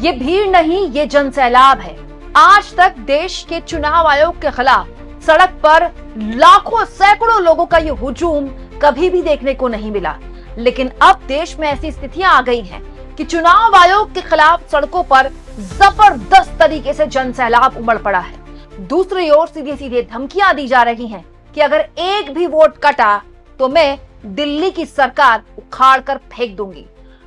ये भीड़ नहीं, ये जनसैलाब है। आज तक देश के चुनाव आयोग के खिलाफ सड़क पर लाखों सैकड़ों लोगों का ये हुजूम कभी भी देखने को नहीं मिला। लेकिन अब देश में ऐसी स्थितियां आ गई हैं कि चुनाव आयोग के खिलाफ सड़कों पर जबरदस्त तरीके से जनसैलाब उमड़ पड़ा है। दूसरी ओर सीधे सीधे धमकियां दी जा रही हैं कि अगर एक भी वोट कटा तो मैं दिल्ली की सरकार उखाड़ कर फेंक दूंगी।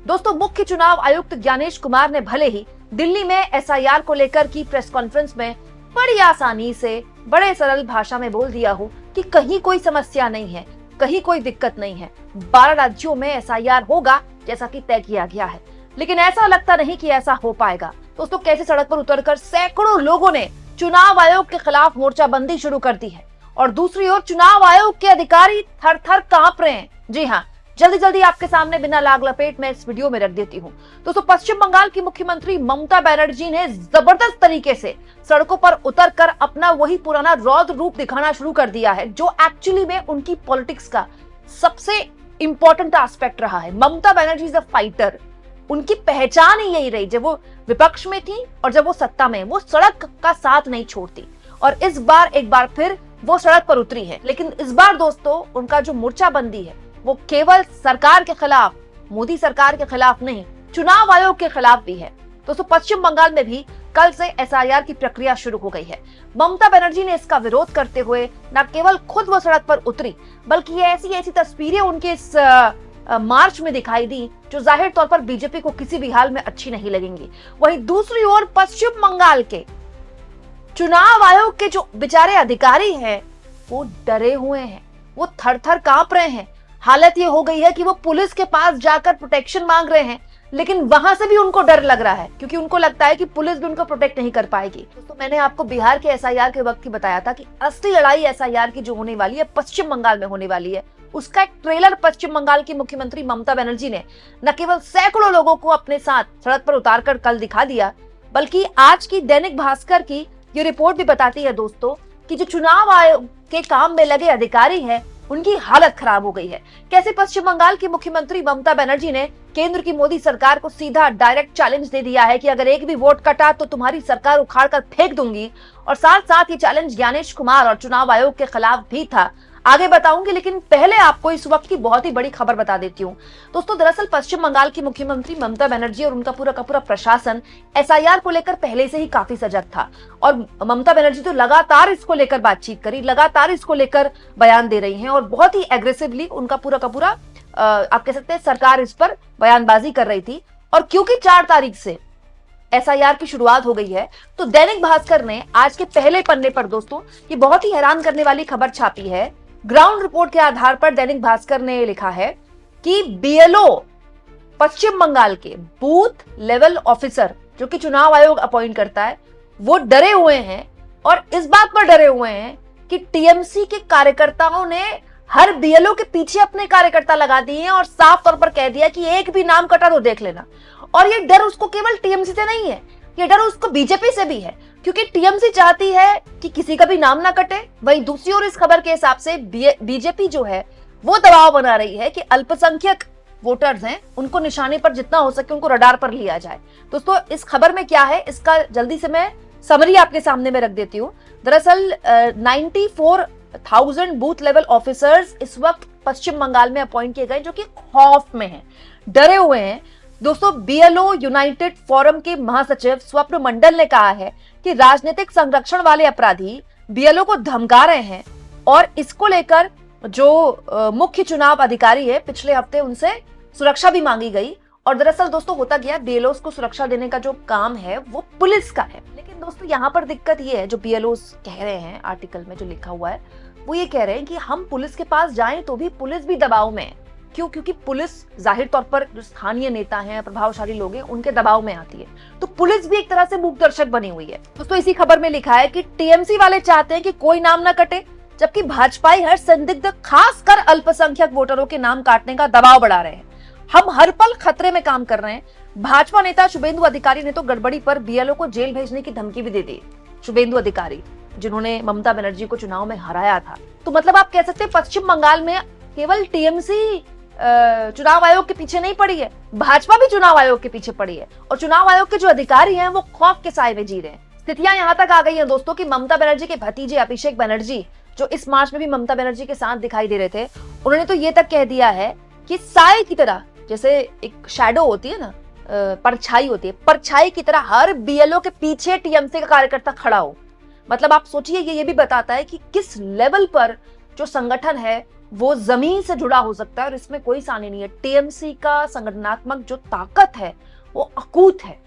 दोस्तों, मुख्य चुनाव आयुक्त ज्ञानेश कुमार ने भले ही दिल्ली में एसआईआर को लेकर की प्रेस कॉन्फ्रेंस में बड़ी आसानी से बड़े सरल भाषा में बोल दिया हो कि कहीं कोई समस्या नहीं है, कहीं कोई दिक्कत नहीं है, 12 राज्यों में एसआईआर होगा जैसा कि तय किया गया है, लेकिन ऐसा लगता नहीं कि ऐसा हो पाएगा। दोस्तों, कैसे सड़क पर उतरकर सैकड़ों लोगों ने चुनाव आयोग के खिलाफ मोर्चाबंदी शुरू कर दी है और दूसरी ओर चुनाव आयोग के अधिकारी थर थर कांप रहे हैं। जी हाँ, जल्दी जल्दी आपके सामने बिना लाग लपेट में इस वीडियो में रख देती हूँ। दोस्तों, पश्चिम बंगाल की मुख्यमंत्री ममता बनर्जी ने जबरदस्त तरीके से सड़कों पर उतरकर अपना वही पुराना रौद्र रूप दिखाना शुरू कर दिया है जो एक्चुअली में उनकी पॉलिटिक्स का सबसे इंपॉर्टेंट एस्पेक्ट रहा है। Mamata Banerjee is a fighter. उनकी पहचान ही यही रही, जब वो विपक्ष में थी और जब वो सत्ता में, वो सड़क का साथ नहीं छोड़ती और इस बार एक बार फिर वो सड़क पर उतरी है। लेकिन इस बार दोस्तों, उनका जो मोर्चाबंदी है वो केवल सरकार के खिलाफ, मोदी सरकार के खिलाफ नहीं, चुनाव आयोग के खिलाफ भी है। दोस्तों, पश्चिम बंगाल में भी कल से एसआईआर की प्रक्रिया शुरू हो गई है। ममता बनर्जी ने इसका विरोध करते हुए न केवल खुद वो सड़क पर उतरी, बल्कि ये ऐसी ऐसी तस्वीरें उनके इस मार्च में दिखाई दी जो जाहिर तौर पर बीजेपी को किसी भी हाल में अच्छी नहीं लगेंगी। वहीं दूसरी ओर पश्चिम बंगाल के चुनाव आयोग के जो बेचारे अधिकारी हैं वो डरे हुए हैं, वो थर थर कांप रहे हैं। हालत ये हो गई है कि वो पुलिस के पास जाकर प्रोटेक्शन मांग रहे हैं, लेकिन वहां से भी उनको डर लग रहा है क्योंकि उनको लगता है कि पुलिस भी उनको प्रोटेक्ट नहीं कर पाएगी। तो मैंने आपको बिहार के एसआईआर के वक्त ही बताया था कि असली लड़ाई एसआईआर की जो होने वाली है पश्चिम बंगाल में होने वाली है। उसका एक ट्रेलर पश्चिम बंगाल की मुख्यमंत्री ममता बनर्जी ने न केवल सैकड़ों लोगों को अपने साथ सड़क पर उतारकर कल दिखा दिया, बल्कि आज की दैनिक भास्कर की ये रिपोर्ट भी बताती है दोस्तों कि जो चुनाव आयोग के काम में लगे अधिकारी हैं उनकी हालत खराब हो गई है। कैसे पश्चिम बंगाल की मुख्यमंत्री ममता बनर्जी ने केंद्र की मोदी सरकार को सीधा डायरेक्ट चैलेंज दे दिया है कि अगर एक भी वोट कटा तो तुम्हारी सरकार उखाड़ कर फेंक दूंगी, और साथ साथ ये चैलेंज ज्ञानेश कुमार और चुनाव आयोग के खिलाफ भी था। आगे बताऊंगी, लेकिन पहले आपको इस वक्त की बहुत ही बड़ी खबर बता देती हूँ। दोस्तों, दरअसल पश्चिम बंगाल की मुख्यमंत्री ममता बनर्जी और उनका पूरा का पूरा प्रशासन एसआईआर को लेकर पहले से ही काफी सजग था और ममता बनर्जी तो लगातार इसको लेकर बातचीत करी, लगातार इसको लेकर बयान दे रही हैं और बहुत ही एग्रेसिवली उनका पूरा का पूरा आप कह सकते हैं सरकार इस पर बयानबाजी कर रही थी। और क्योंकि 4 तारीख से एसआईआर की शुरुआत हो गई है तो दैनिक भास्कर ने आज के पहले पन्ने पर दोस्तों ये बहुत ही हैरान करने वाली खबर छापी है। ग्राउंड रिपोर्ट के आधार पर दैनिक भास्कर ने लिखा है कि बीएलओ पश्चिम बंगाल के बूथ लेवल ऑफिसर जो कि चुनाव आयोग अपॉइंट करता है वो डरे हुए हैं और इस बात पर डरे हुए हैं कि टीएमसी के कार्यकर्ताओं ने हर बीएलओ के पीछे अपने कार्यकर्ता लगा दिए हैं और साफ तौर पर कह दिया कि एक भी नाम कटा तो देख लेना। और ये डर उसको केवल टीएमसी से नहीं है, ये डर उसको बीजेपी से भी है क्योंकि टीएमसी चाहती है कि किसी का भी नाम ना कटे। वहीं दूसरी ओर इस खबर के हिसाब से बीजेपी जो है वो दबाव बना रही है कि अल्पसंख्यक वोटर्स हैं उनको निशाने पर जितना हो सके उनको रडार पर लिया जाए। दोस्तों, इस खबर में क्या है इसका जल्दी से मैं समरी आपके सामने में रख देती हूँ। दरअसल 94,000 बूथ लेवल ऑफिसर्स इस वक्त पश्चिम बंगाल में अपॉइंट किए गए जो कि खौफ में हैं, डरे हुए हैं। दोस्तों, बीएलओ यूनाइटेड फोरम के महासचिव स्वप्न मंडल ने कहा है कि राजनीतिक संरक्षण वाले अपराधी बीएलओ को धमका रहे हैं और इसको लेकर जो मुख्य चुनाव अधिकारी है पिछले हफ्ते उनसे सुरक्षा भी मांगी गई। और दरअसल दोस्तों होता गया बीएलओ को सुरक्षा देने का जो काम है वो पुलिस का है। लेकिन दोस्तों यहाँ पर दिक्कत ये है, जो बीएलओ कह रहे हैं आर्टिकल में जो लिखा हुआ है वो ये कह रहे हैं कि हम पुलिस के पास जाएं तो भी पुलिस भी दबाव में है। क्यों? क्योंकि पुलिस जाहिर तौर पर जो स्थानीय नेता हैं, प्रभावशाली लोग हैं, उनके दबाव में आती है, तो पुलिस भी एक तरह से मूक दर्शक बनी हुई है। दोस्तों, इसी खबर में लिखा है कि टीएमसी वाले चाहते हैं कि कोई नाम ना कटे, जबकि भाजपाई हर संदिग्ध खासकर अल्पसंख्यक वोटरों के नाम काटने का दबाव बढ़ा रहे हैं। हम हर पल खतरे में काम कर रहे हैं। भाजपा नेता शुभेंदु अधिकारी ने तो गड़बड़ी पर बीएलओ को जेल भेजने की धमकी भी दे दी। शुभेंदु अधिकारी जिन्होंने ममता बनर्जी को चुनाव में हराया था। तो मतलब आप कह सकते हैं पश्चिम बंगाल में केवल टीएमसी चुनाव आयोग के पीछे नहीं पड़ी है, भाजपा भी चुनाव आयोग के पीछे पड़ी है और चुनाव आयोग के जो अधिकारी हैं वो खौफ के साए में जी रहे हैं। स्थितियां यहां तक आ गई हैं दोस्तों कि ममता बनर्जी के भतीजे अभिषेक बनर्जी, जो इस मार्च में भी ममता बनर्जी के साथ दिखाई दे रहे थे, उन्होंने तो ये तक कह दिया है कि साए की तरह, जैसे एक शैडो होती है ना, परछाई होती है, परछाई की तरह हर बीएलओ के पीछे टीएमसी का कार्यकर्ता खड़ा हो। मतलब आप सोचिए, ये भी बताता है कि किस लेवल पर जो संगठन है वो जमीन से जुड़ा हो सकता है और इसमें कोई सानी नहीं है। टीएमसी का संगठनात्मक जो ताकत है वो अकूत है,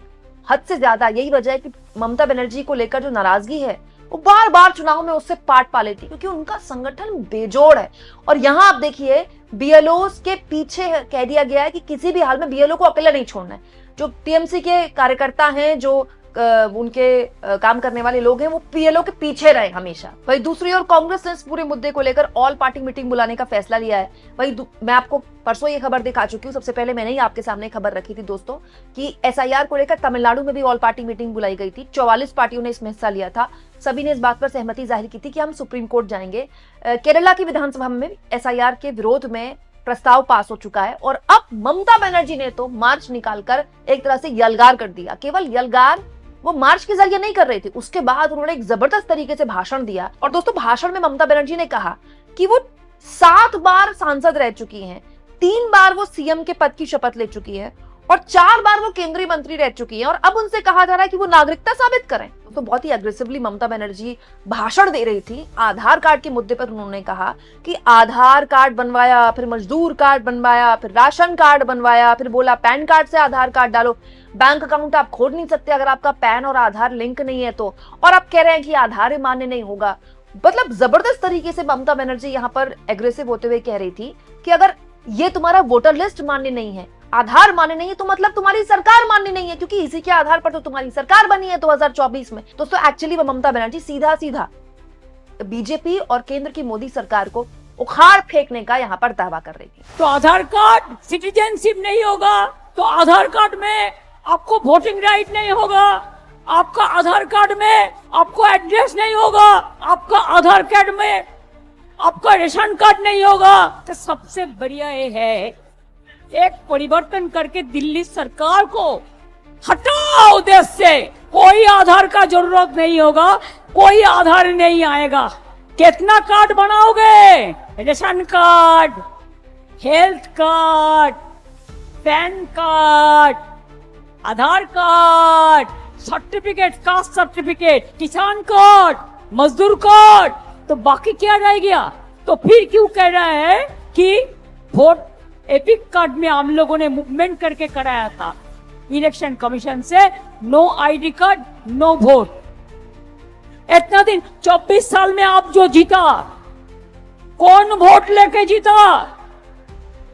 हद से ज्यादा। यही वजह है कि ममता बनर्जी को लेकर जो नाराजगी है वो बार बार चुनाव में उससे पाट पा लेती, क्योंकि उनका संगठन बेजोड़ है। और यहां आप देखिए, बीएलओ के पीछे कह दिया गया है कि किसी भी हाल में बीएलओ को अकेला नहीं छोड़ना है। जो टीएमसी के कार्यकर्ता हैं, जो उनके काम करने वाले लोग हैं, वो पीएलओ के पीछे रहे हमेशा। वही दूसरी ओर कांग्रेस ने इस पूरे मुद्दे को लेकर ऑल पार्टी मीटिंग बुलाने का फैसला लिया है। वही मैं आपको परसों ये खबर दिखा चुकी हूँ, सबसे पहले मैंने ही आपके सामने खबर रखी थी दोस्तों कि एसआईआर को लेकर तमिलनाडु में भी ऑल पार्टी मीटिंग बुलाई गई थी। 44 पार्टियों ने इसमें हिस्सा लिया था। सभी ने इस बात पर सहमति जाहिर की थी कि हम सुप्रीम कोर्ट जाएंगे। केरला की विधानसभा में एसआईआर के विरोध में प्रस्ताव पास हो चुका है और अब ममता बनर्जी ने तो मार्च निकालकर एक तरह से यलगार कर दिया। केवल यलगार वो मार्च के जरिए नहीं कर रहे थे, उसके बाद उन्होंने एक जबरदस्त तरीके से भाषण दिया। और दोस्तों, भाषण में ममता बनर्जी ने कहा कि वो 7 बार सांसद रह चुकी हैं, 3 बार वो सीएम के पद की शपथ ले चुकी है और 4 बार वो केंद्रीय मंत्री रह चुकी हैं और अब उनसे कहा जा रहा है कि वो नागरिकता साबित करें। तो बहुत ही अग्रेसिवली ममता बनर्जी भाषण दे रही थी। आधार कार्ड के मुद्दे पर उन्होंने कहा कि आधार कार्ड बनवाया, फिर मजदूर कार्ड बनवाया, फिर राशन कार्ड बनवाया, फिर बोला पैन कार्ड से आधार कार्ड डालो, बैंक अकाउंट आप खोल नहीं सकते अगर आपका पैन और आधार लिंक नहीं है तो, और आप कह रहे हैं कि आधार मान्य नहीं होगा। मतलब जबरदस्त तरीके से ममता बनर्जी यहाँ पर एग्रेसिव होते हुए कह रही थी कि अगर ये तुम्हारा वोटर लिस्ट मान्य नहीं है, आधार मान्य नहीं है, तो मतलब तुम्हारी सरकार मान्य नहीं है, क्योंकि इसी के आधार पर तो तुम्हारी सरकार बनी है 2024 में। दोस्तों, एक्चुअली वो ममता बनर्जी सीधा सीधा बीजेपी और केंद्र की मोदी सरकार को उखाड़ फेंकने का यहाँ पर दावा कर रही थी। तो आधार कार्ड सिटीजनशिप नहीं होगा, तो आधार कार्ड में आपको वोटिंग राइट नहीं होगा, आपका आधार कार्ड में आपको एड्रेस नहीं होगा, आपका आधार कार्ड में आपका रेशन कार्ड नहीं होगा। तो सबसे बढ़िया ये है, एक परिवर्तन करके दिल्ली सरकार को हटाओ देश से, कोई आधार का जरूरत नहीं होगा, कोई आधार नहीं आएगा। कितना कार्ड बनाओगे? Ration card, health card, pan card, Aadhaar card, certificate, caste certificate, किसान कार्ड, मजदूर कार्ड, तो बाकी क्या रह गया? तो फिर क्यों कह रहा है कि वोट एपिक कार्ड में हम लोगों ने मूवमेंट करके कराया था इलेक्शन कमीशन से, no ID card no vote. इतना दिन 24 साल में आप जो जीता, कौन वोट लेके जीता?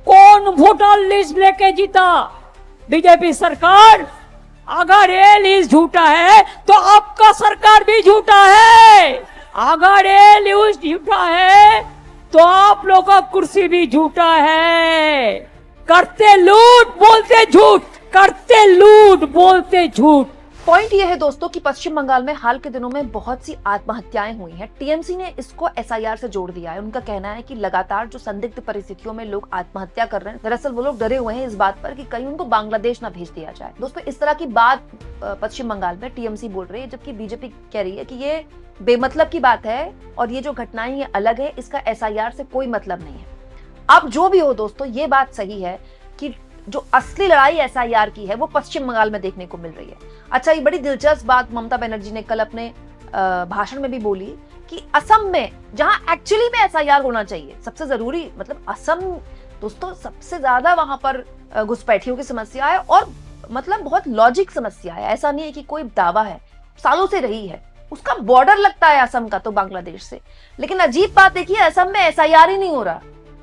कौन वोटर लिस्ट लेके जीता? बीजेपी सरकार। अगर ये लिस्ट झूठा है तो आपका सरकार भी झूठा है। अगर ये लिस्ट झूठा है तो आप लोगों का कुर्सी भी झूठा है। करते लूट बोलते झूठ, करते लूट बोलते झूठ। पॉइंट ये है दोस्तों कि पश्चिम बंगाल में हाल के दिनों में बहुत सी आत्महत्याएं हुई हैं। टीएमसी ने इसको एसआईआर से जोड़ दिया है। उनका कहना है कि लगातार जो संदिग्ध परिस्थितियों में लोग आत्महत्या कर रहे हैं, दरअसल वो लोग डरे हुए हैं इस बात पर कि कहीं उनको बांग्लादेश ना भेज दिया जाए। दोस्तों, इस तरह की बात पश्चिम बंगाल में टीएमसी बोल रही है, जबकि बीजेपी कह रही है कि ये बेमतलब की बात है और ये जो घटनाएं ये अलग है, इसका एसआईआर से कोई मतलब नहीं है। अब जो भी हो दोस्तों, ये बात सही है कि जो असली लड़ाई एसआईआर की है वो पश्चिम बंगाल में देखने को मिल रही है। अच्छा, ये बड़ी दिलचस्प बात ममता बनर्जी ने कल अपने भाषण में भी बोली कि असम में, जहां एक्चुअली में एसआईआर होना चाहिए, सबसे जरूरी, मतलब असम दोस्तों सबसे ज्यादा वहां पर घुसपैठियों की समस्या है और मतलब बहुत लॉजिक समस्या है। ऐसा नहीं है कि कोई दावा है, सालों से रही है। उसका बॉर्डर लगता है असम का तो बांग्लादेश से। लेकिन अजीब बात देखिए, असम में एसआईआर ही नहीं हो रहा।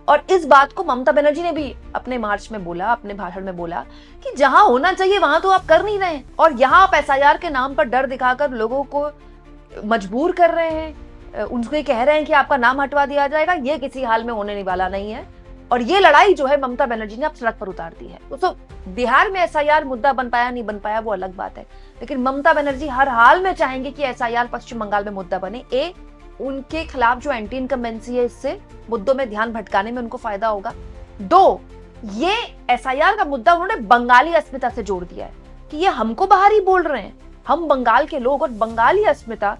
और इस बात को ममता बनर्जी ने भी अपने मार्च में बोला, अपने भाषण में बोला कि जहां होना चाहिए वहां तो आप कर नहीं रहे हैं और यहां आप एसआईआर के नाम पर डर दिखाकर लोगों को मजबूर कर रहे हैं, उनको ये कह रहे हैं कि आपका नाम हटवा दिया जाएगा। ये किसी हाल में होने वाला नहीं है और ये लड़ाई जो है ममता बनर्जी ने अब सड़क पर उतार दी है। तो बिहार में एसआईआर मुद्दा बन पाया नहीं बन पाया वो अलग बात है, लेकिन ममता बनर्जी हर हाल में चाहेंगे कि एसआईआर पश्चिम बंगाल में मुद्दा बने। उनके खिलाफ जो एंटी इनकम्बेंसी है, इससे मुद्दों में ध्यान भटकाने में उनको फायदा होगा। 2, ये एसआईआर का मुद्दा उन्होंने बंगाली अस्मिता से जोड़ दिया है कि ये हमको बाहरी बोल रहे हैं, हम बंगाल के लोग। और बंगाली अस्मिता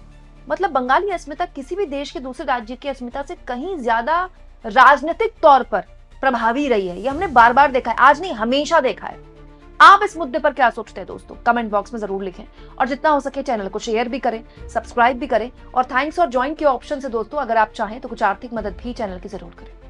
मतलब बंगाली अस्मिता किसी भी देश के दूसरे राज्य की अस्मिता से कहीं ज्यादा राजनीतिक तौर पर प्रभावी रही है। ये हमने बार बार देखा है, आज नहीं हमेशा देखा है। आप इस मुद्दे पर क्या सोचते हैं दोस्तों, कमेंट बॉक्स में जरूर लिखें और जितना हो सके चैनल को शेयर भी करें, सब्सक्राइब भी करें और थैंक्स और ज्वाइन के ऑप्शन से दोस्तों अगर आप चाहें तो कुछ आर्थिक मदद भी चैनल की जरूर करें।